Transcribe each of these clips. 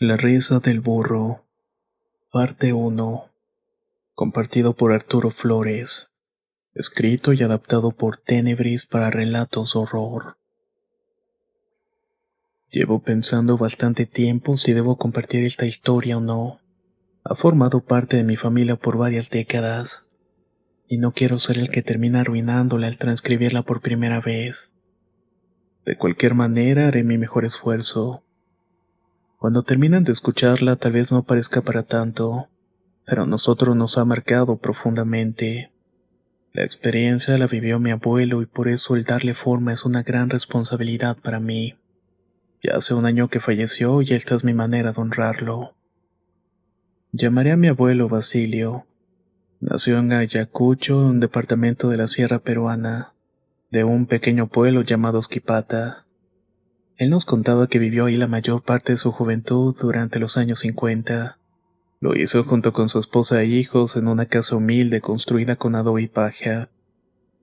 La risa del burro, parte uno, compartido por Arturo Flores, escrito y adaptado por Tenebris para relatos horror. Llevo pensando bastante tiempo si debo compartir esta historia o no. Ha formado parte de mi familia por varias décadas, y no quiero ser el que termina arruinándola al transcribirla por primera vez. De cualquier manera, haré mi mejor esfuerzo. Cuando terminen de escucharla, tal vez no parezca para tanto, pero a nosotros nos ha marcado profundamente. La experiencia la vivió mi abuelo y por eso el darle forma es una gran responsabilidad para mí. Ya hace un año que falleció y esta es mi manera de honrarlo. Llamaré a mi abuelo Basilio. Nació en Ayacucho, un departamento de la Sierra Peruana, de un pequeño pueblo llamado Esquipata. Él nos contaba que vivió ahí la mayor parte de su juventud durante los años 50. Lo hizo junto con su esposa e hijos en una casa humilde construida con adobe y paja.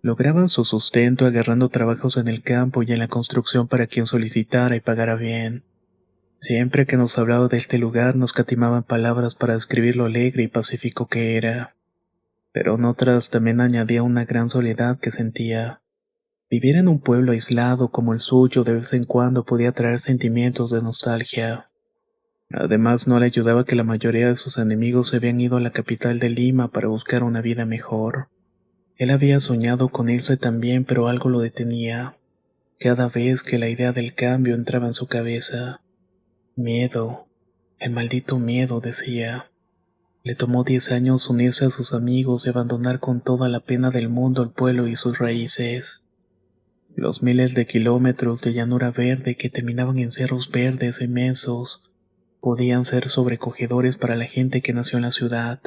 Lograban su sustento agarrando trabajos en el campo y en la construcción para quien solicitara y pagara bien. Siempre que nos hablaba de este lugar nos catimaban palabras para describir lo alegre y pacífico que era. Pero en otras también añadía una gran soledad que sentía. Vivir en un pueblo aislado como el suyo de vez en cuando podía traer sentimientos de nostalgia. Además, no le ayudaba que la mayoría de sus enemigos se habían ido a la capital de Lima para buscar una vida mejor. Él había soñado con irse también, pero algo lo detenía. Cada vez que la idea del cambio entraba en su cabeza. Miedo. El maldito miedo, decía. Le tomó 10 años unirse a sus amigos y abandonar con toda la pena del mundo el pueblo y sus raíces. Los miles de kilómetros de llanura verde que terminaban en cerros verdes inmensos podían ser sobrecogedores para la gente que nació en la ciudad,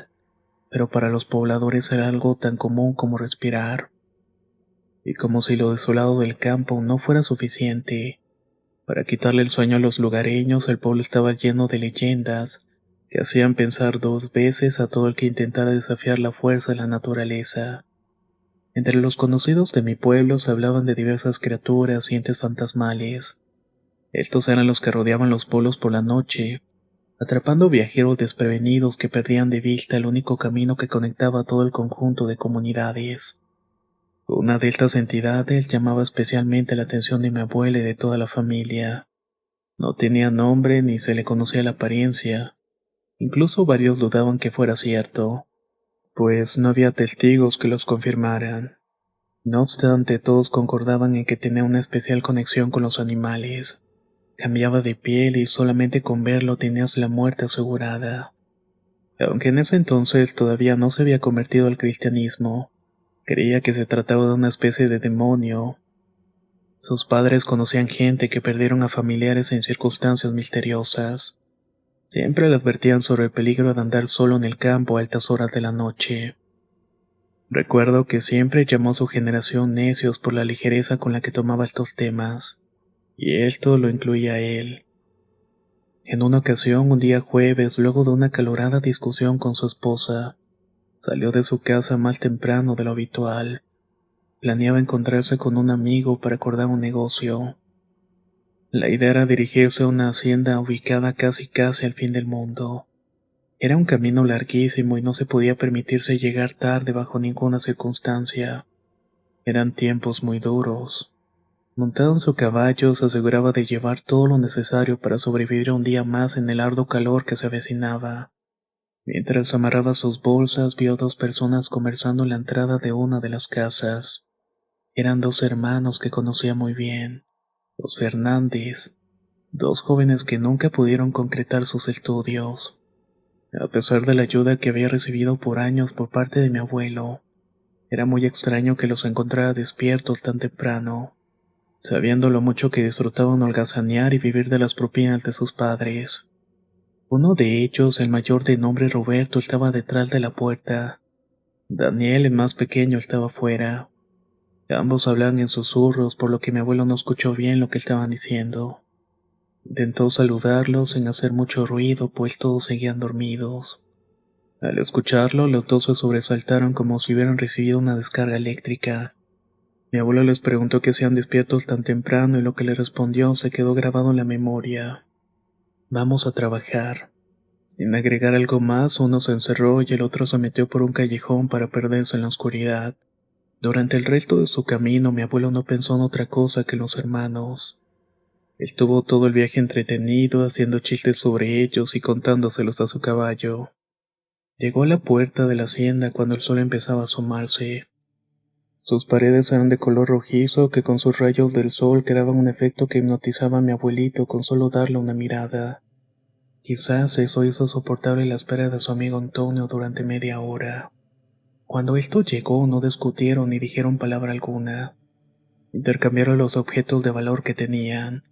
pero para los pobladores era algo tan común como respirar. Y como si lo desolado del campo no fuera suficiente, para quitarle el sueño a los lugareños, el pueblo estaba lleno de leyendas que hacían pensar dos veces a todo el que intentara desafiar la fuerza de la naturaleza. Entre los conocidos de mi pueblo se hablaban de diversas criaturas y entes fantasmales. Estos eran los que rodeaban los pueblos por la noche, atrapando viajeros desprevenidos que perdían de vista el único camino que conectaba a todo el conjunto de comunidades. Una de estas entidades llamaba especialmente la atención de mi abuela y de toda la familia. No tenía nombre ni se le conocía la apariencia. Incluso varios dudaban que fuera cierto, pues no había testigos que los confirmaran. No obstante, todos concordaban en que tenía una especial conexión con los animales. Cambiaba de piel y solamente con verlo tenías la muerte asegurada. Aunque en ese entonces todavía no se había convertido al cristianismo, creía que se trataba de una especie de demonio. Sus padres conocían gente que perdieron a familiares en circunstancias misteriosas. Siempre le advertían sobre el peligro de andar solo en el campo a altas horas de la noche. Recuerdo que siempre llamó a su generación necios por la ligereza con la que tomaba estos temas, y esto lo incluía a él. En una ocasión, un día jueves, luego de una acalorada discusión con su esposa, salió de su casa más temprano de lo habitual. Planeaba encontrarse con un amigo para acordar un negocio. La idea era dirigirse a una hacienda ubicada casi al fin del mundo. Era un camino larguísimo y no se podía permitirse llegar tarde bajo ninguna circunstancia. Eran tiempos muy duros. Montado en su caballo, se aseguraba de llevar todo lo necesario para sobrevivir un día más en el arduo calor que se avecinaba. Mientras amarraba sus bolsas, vio a dos personas conversando en la entrada de una de las casas. Eran dos hermanos que conocía muy bien, los Fernández, dos jóvenes que nunca pudieron concretar sus estudios. A pesar de la ayuda que había recibido por años por parte de mi abuelo, era muy extraño que los encontrara despiertos tan temprano, sabiendo lo mucho que disfrutaban holgazanear y vivir de las propinas de sus padres. Uno de ellos, el mayor de nombre Roberto, estaba detrás de la puerta. Daniel, el más pequeño, estaba fuera. Ambos hablaban en susurros, por lo que mi abuelo no escuchó bien lo que estaban diciendo. Intentó saludarlos sin hacer mucho ruido, pues todos seguían dormidos. Al escucharlo, los dos se sobresaltaron como si hubieran recibido una descarga eléctrica. Mi abuelo les preguntó qué hacían despiertos tan temprano y lo que le respondió se quedó grabado en la memoria. Vamos a trabajar. Sin agregar algo más, uno se encerró y el otro se metió por un callejón para perderse en la oscuridad. Durante el resto de su camino, mi abuelo no pensó en otra cosa que en los hermanos. Estuvo todo el viaje entretenido, haciendo chistes sobre ellos y contándoselos a su caballo. Llegó a la puerta de la hacienda cuando el sol empezaba a asomarse. Sus paredes eran de color rojizo que con sus rayos del sol creaban un efecto que hipnotizaba a mi abuelito con solo darle una mirada. Quizás eso hizo soportable la espera de su amigo Antonio durante media hora. Cuando esto llegó, no discutieron ni dijeron palabra alguna. Intercambiaron los objetos de valor que tenían.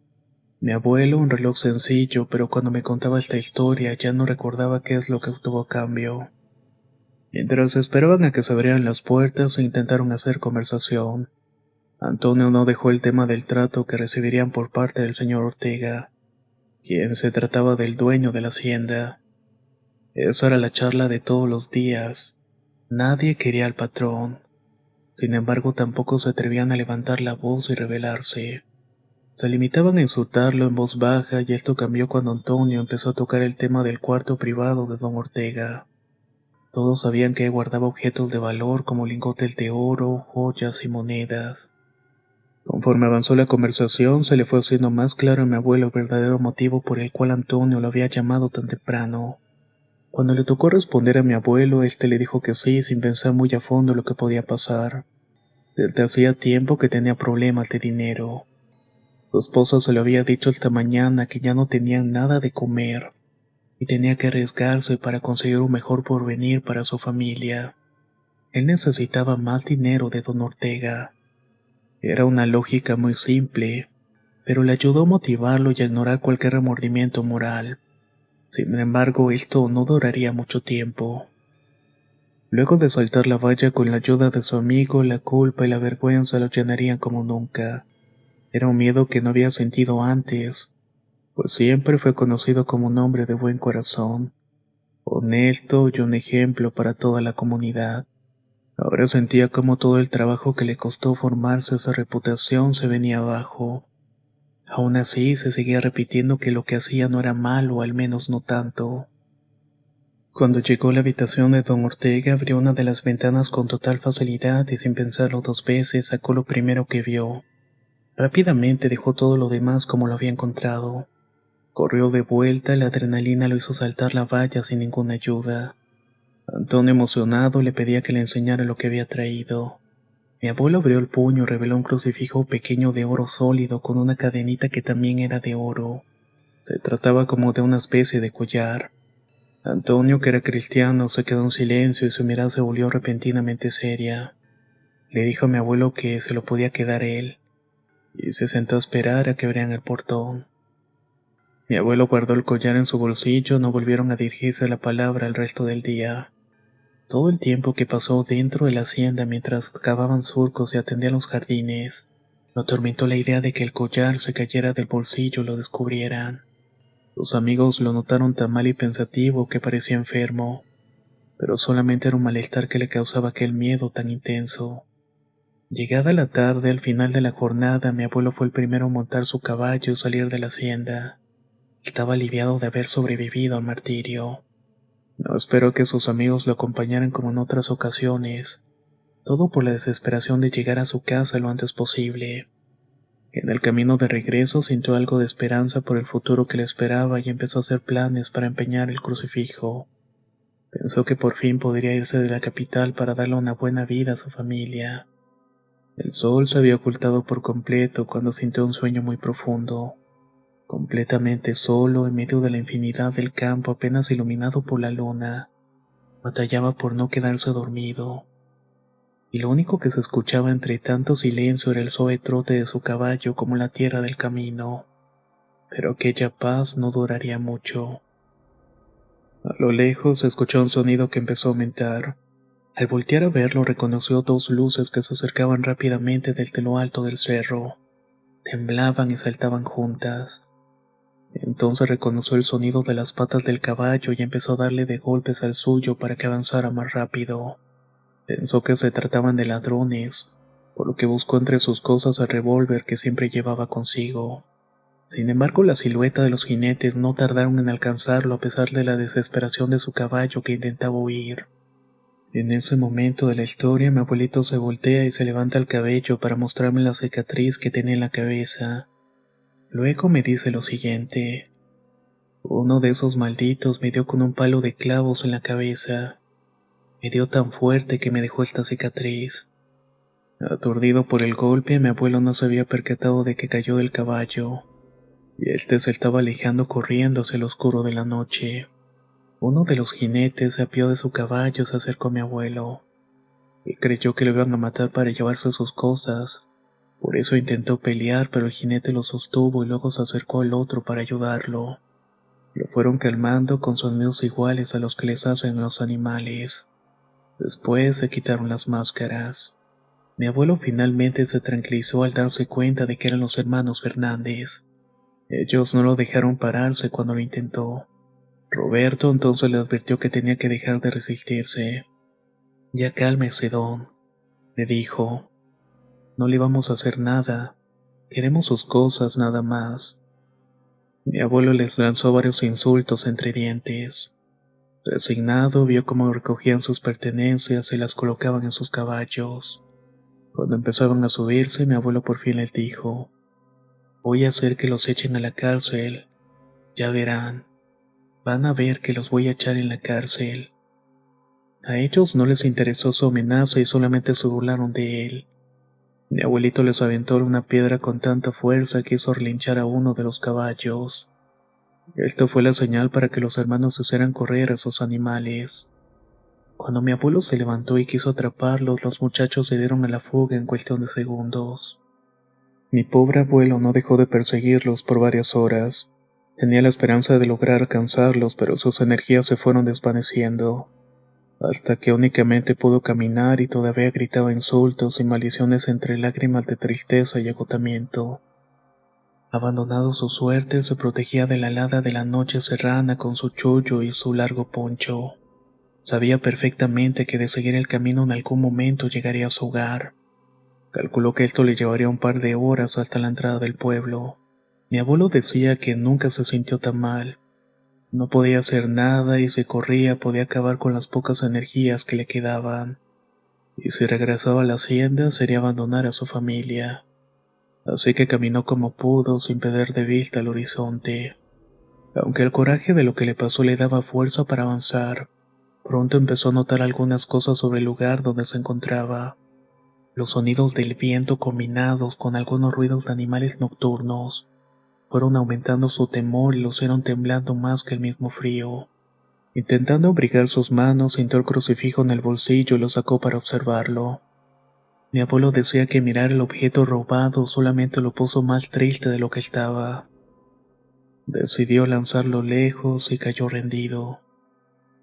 Mi abuelo, un reloj sencillo, pero cuando me contaba esta historia ya no recordaba qué es lo que obtuvo a cambio. Mientras esperaban a que se abrieran las puertas, intentaron hacer conversación. Antonio no dejó el tema del trato que recibirían por parte del señor Ortega, quien se trataba del dueño de la hacienda. Esa era la charla de todos los días. Nadie quería al patrón. Sin embargo, tampoco se atrevían a levantar la voz y rebelarse. Se limitaban a insultarlo en voz baja y esto cambió cuando Antonio empezó a tocar el tema del cuarto privado de don Ortega. Todos sabían que guardaba objetos de valor como lingotes de oro, joyas y monedas. Conforme avanzó la conversación, se le fue haciendo más claro a mi abuelo el verdadero motivo por el cual Antonio lo había llamado tan temprano. Cuando le tocó responder a mi abuelo, éste le dijo que sí, sin pensar muy a fondo lo que podía pasar. Desde hacía tiempo que tenía problemas de dinero. Su esposa se lo había dicho esta mañana que ya no tenían nada de comer y tenía que arriesgarse para conseguir un mejor porvenir para su familia. Él necesitaba más dinero de don Ortega. Era una lógica muy simple, pero le ayudó a motivarlo y a ignorar cualquier remordimiento moral. Sin embargo, esto no duraría mucho tiempo. Luego de saltar la valla con la ayuda de su amigo, la culpa y la vergüenza lo llenarían como nunca. Era un miedo que no había sentido antes, pues siempre fue conocido como un hombre de buen corazón, honesto y un ejemplo para toda la comunidad. Ahora sentía como todo el trabajo que le costó formarse esa reputación se venía abajo. Aún así, se seguía repitiendo que lo que hacía no era malo, al menos no tanto. Cuando llegó a la habitación de don Ortega, abrió una de las ventanas con total facilidad y sin pensarlo dos veces sacó lo primero que vio. Rápidamente dejó todo lo demás como lo había encontrado. Corrió de vuelta, la adrenalina lo hizo saltar la valla sin ninguna ayuda. Antonio, emocionado, le pedía que le enseñara lo que había traído. Mi abuelo abrió el puño y reveló un crucifijo pequeño de oro sólido con una cadenita que también era de oro. Se trataba como de una especie de collar. Antonio, que era cristiano, se quedó en silencio y su mirada se volvió repentinamente seria. Le dijo a mi abuelo que se lo podía quedar él, y se sentó a esperar a que abrieran el portón. Mi abuelo guardó el collar en su bolsillo, no volvieron a dirigirse la palabra el resto del día. Todo el tiempo que pasó dentro de la hacienda mientras cavaban surcos y atendían los jardines, lo atormentó la idea de que el collar se cayera del bolsillo y lo descubrieran. Sus amigos lo notaron tan mal y pensativo que parecía enfermo, pero solamente era un malestar que le causaba aquel miedo tan intenso. Llegada la tarde, al final de la jornada, mi abuelo fue el primero a montar su caballo y salir de la hacienda. Estaba aliviado de haber sobrevivido al martirio. No esperó que sus amigos lo acompañaran como en otras ocasiones, todo por la desesperación de llegar a su casa lo antes posible. En el camino de regreso sintió algo de esperanza por el futuro que le esperaba y empezó a hacer planes para empeñar el crucifijo. Pensó que por fin podría irse de la capital para darle una buena vida a su familia. El sol se había ocultado por completo cuando sintió un sueño muy profundo. Completamente solo en medio de la infinidad del campo apenas iluminado por la luna, batallaba por no quedarse dormido. Y lo único que se escuchaba entre tanto silencio era el suave trote de su caballo como la tierra del camino. Pero aquella paz no duraría mucho. A lo lejos se escuchó un sonido que empezó a aumentar. Al voltear a verlo reconoció dos luces que se acercaban rápidamente desde lo alto del cerro. Temblaban y saltaban juntas. Entonces reconoció el sonido de las patas del caballo y empezó a darle de golpes al suyo para que avanzara más rápido. Pensó que se trataban de ladrones, por lo que buscó entre sus cosas el revólver que siempre llevaba consigo. Sin embargo, la silueta de los jinetes no tardaron en alcanzarlo a pesar de la desesperación de su caballo que intentaba huir. En ese momento de la historia, mi abuelito se voltea y se levanta el cabello para mostrarme la cicatriz que tenía en la cabeza. Luego me dice lo siguiente: uno de esos malditos me dio con un palo de clavos en la cabeza. Me dio tan fuerte que me dejó esta cicatriz. Aturdido por el golpe, mi abuelo no se había percatado de que cayó del caballo, y este se estaba alejando corriendo hacia el oscuro de la noche. Uno de los jinetes se apió de su caballo y se acercó a mi abuelo. Él creyó que lo iban a matar para llevarse sus cosas, por eso intentó pelear, pero el jinete lo sostuvo y luego se acercó al otro para ayudarlo. Lo fueron calmando con sonidos iguales a los que les hacen a los animales. Después se quitaron las máscaras. Mi abuelo finalmente se tranquilizó al darse cuenta de que eran los hermanos Fernández. Ellos no lo dejaron pararse cuando lo intentó. Roberto entonces le advirtió que tenía que dejar de resistirse. Ya cálmese, don, le dijo. No le vamos a hacer nada. Queremos sus cosas nada más. Mi abuelo les lanzó varios insultos entre dientes. Resignado, vio cómo recogían sus pertenencias y las colocaban en sus caballos. Cuando empezaban a subirse, mi abuelo por fin les dijo: voy a hacer que los echen a la cárcel. Ya verán. Van a ver que los voy a echar en la cárcel. A ellos no les interesó su amenaza y solamente se burlaron de él. Mi abuelito les aventó una piedra con tanta fuerza que hizo relinchar a uno de los caballos. Esto fue la señal para que los hermanos hicieran correr a sus animales. Cuando mi abuelo se levantó y quiso atraparlos, los muchachos se dieron a la fuga en cuestión de segundos. Mi pobre abuelo no dejó de perseguirlos por varias horas. Tenía la esperanza de lograr alcanzarlos, pero sus energías se fueron desvaneciendo, hasta que únicamente pudo caminar y todavía gritaba insultos y maldiciones entre lágrimas de tristeza y agotamiento. Abandonado su suerte, se protegía de la helada de la noche serrana con su chollo y su largo poncho. Sabía perfectamente que de seguir el camino en algún momento llegaría a su hogar. Calculó que esto le llevaría un par de horas hasta la entrada del pueblo. Mi abuelo decía que nunca se sintió tan mal. No podía hacer nada y si corría podía acabar con las pocas energías que le quedaban. Y si regresaba a la hacienda sería abandonar a su familia. Así que caminó como pudo sin perder de vista el horizonte. Aunque el coraje de lo que le pasó le daba fuerza para avanzar, pronto empezó a notar algunas cosas sobre el lugar donde se encontraba. Los sonidos del viento combinados con algunos ruidos de animales nocturnos fueron aumentando su temor y lo hicieron temblando más que el mismo frío. Intentando abrigar sus manos, sintió el crucifijo en el bolsillo y lo sacó para observarlo. Mi abuelo decía que mirar el objeto robado solamente lo puso más triste de lo que estaba. Decidió lanzarlo lejos y cayó rendido.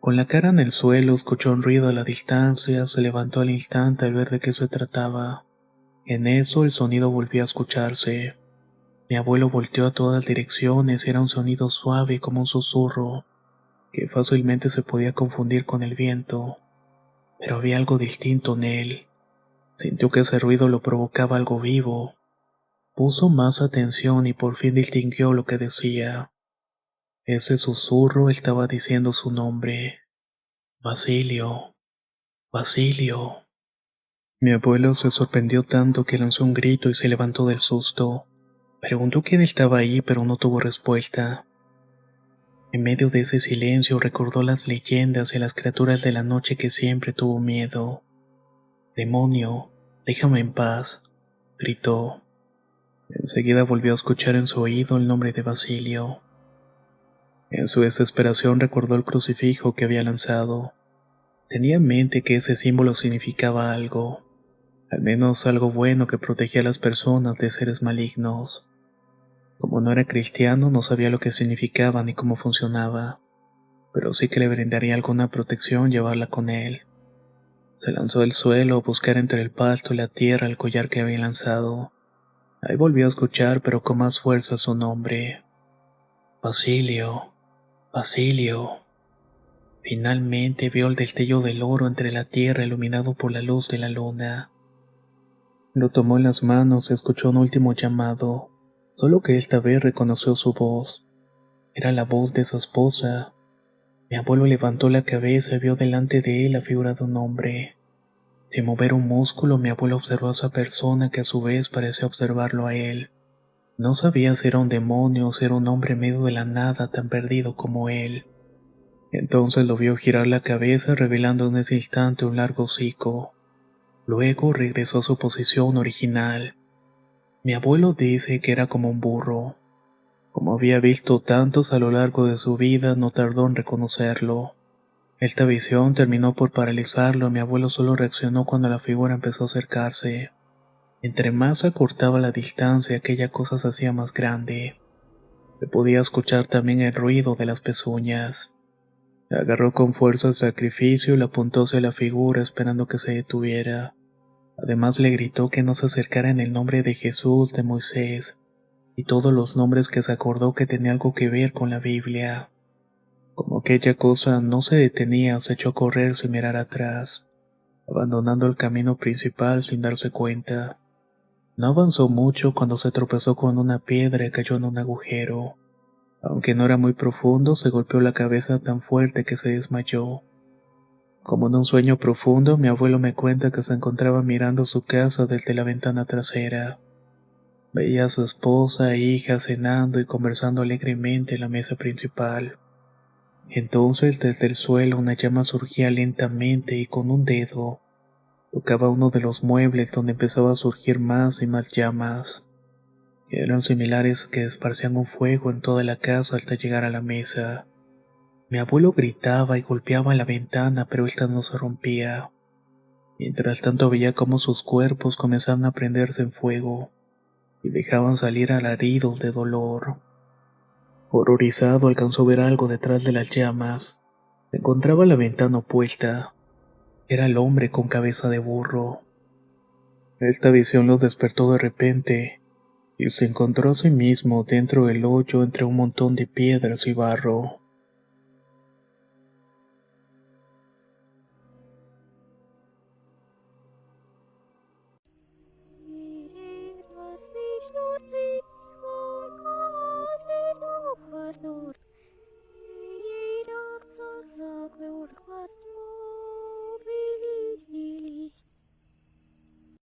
Con la cara en el suelo, escuchó un ruido a la distancia, se levantó al instante al ver de qué se trataba. En eso el sonido volvió a escucharse. Mi abuelo volteó a todas direcciones y era un sonido suave como un susurro, que fácilmente se podía confundir con el viento. Pero había algo distinto en él. Sintió que ese ruido lo provocaba algo vivo. Puso más atención y por fin distinguió lo que decía. Ese susurro estaba diciendo su nombre: Basilio, Basilio. Mi abuelo se sorprendió tanto que lanzó un grito y se levantó del susto. Preguntó quién estaba ahí, pero no tuvo respuesta. En medio de ese silencio recordó las leyendas y las criaturas de la noche que siempre tuvo miedo. «Demonio, déjame en paz», gritó. Enseguida volvió a escuchar en su oído el nombre de Basilio. En su desesperación recordó el crucifijo que había lanzado. Tenía en mente que ese símbolo significaba algo, al menos algo bueno que protegía a las personas de seres malignos. Como no era cristiano, no sabía lo que significaba ni cómo funcionaba, pero sí que le brindaría alguna protección llevarla con él. Se lanzó al suelo a buscar entre el pasto y la tierra el collar que había lanzado. Ahí volvió a escuchar, pero con más fuerza, su nombre: Basilio, Basilio. Finalmente vio el destello del oro entre la tierra iluminado por la luz de la luna. Lo tomó en las manos y escuchó un último llamado. Solo que esta vez reconoció su voz. Era la voz de su esposa. Mi abuelo levantó la cabeza y vio delante de él la figura de un hombre. Sin mover un músculo, mi abuelo observó a esa persona que a su vez parecía observarlo a él. No sabía si era un demonio o si era un hombre en medio de la nada tan perdido como él. Entonces lo vio girar la cabeza revelando en ese instante un largo hocico. Luego regresó a su posición original. Mi abuelo dice que era como un burro. Como había visto tantos a lo largo de su vida, no tardó en reconocerlo. Esta visión terminó por paralizarlo. Mi abuelo solo reaccionó cuando la figura empezó a acercarse. Entre más se acortaba la distancia, aquella cosa se hacía más grande. Se podía escuchar también el ruido de las pezuñas. Agarró con fuerza el sacrificio y le apuntó hacia la figura esperando que se detuviera. Además le gritó que no se acercara en el nombre de Jesús, de Moisés, y todos los nombres que se acordó que tenía algo que ver con la Biblia. Como aquella cosa no se detenía, se echó a correr sin mirar atrás, abandonando el camino principal sin darse cuenta. No avanzó mucho cuando se tropezó con una piedra y cayó en un agujero. Aunque no era muy profundo, se golpeó la cabeza tan fuerte que se desmayó. Como en un sueño profundo, mi abuelo me cuenta que se encontraba mirando su casa desde la ventana trasera. Veía a su esposa e hija cenando y conversando alegremente en la mesa principal. Entonces, desde el suelo, una llama surgía lentamente y con un dedo tocaba uno de los muebles donde empezaba a surgir más y más llamas. Eran similares que esparcían un fuego en toda la casa hasta llegar a la mesa. Mi abuelo gritaba y golpeaba la ventana, pero esta no se rompía. Mientras tanto veía cómo sus cuerpos comenzaban a prenderse en fuego y dejaban salir alaridos de dolor. Horrorizado alcanzó a ver algo detrás de las llamas. Se encontraba la ventana opuesta. Era el hombre con cabeza de burro. Esta visión lo despertó de repente y se encontró a sí mismo dentro del hoyo entre un montón de piedras y barro.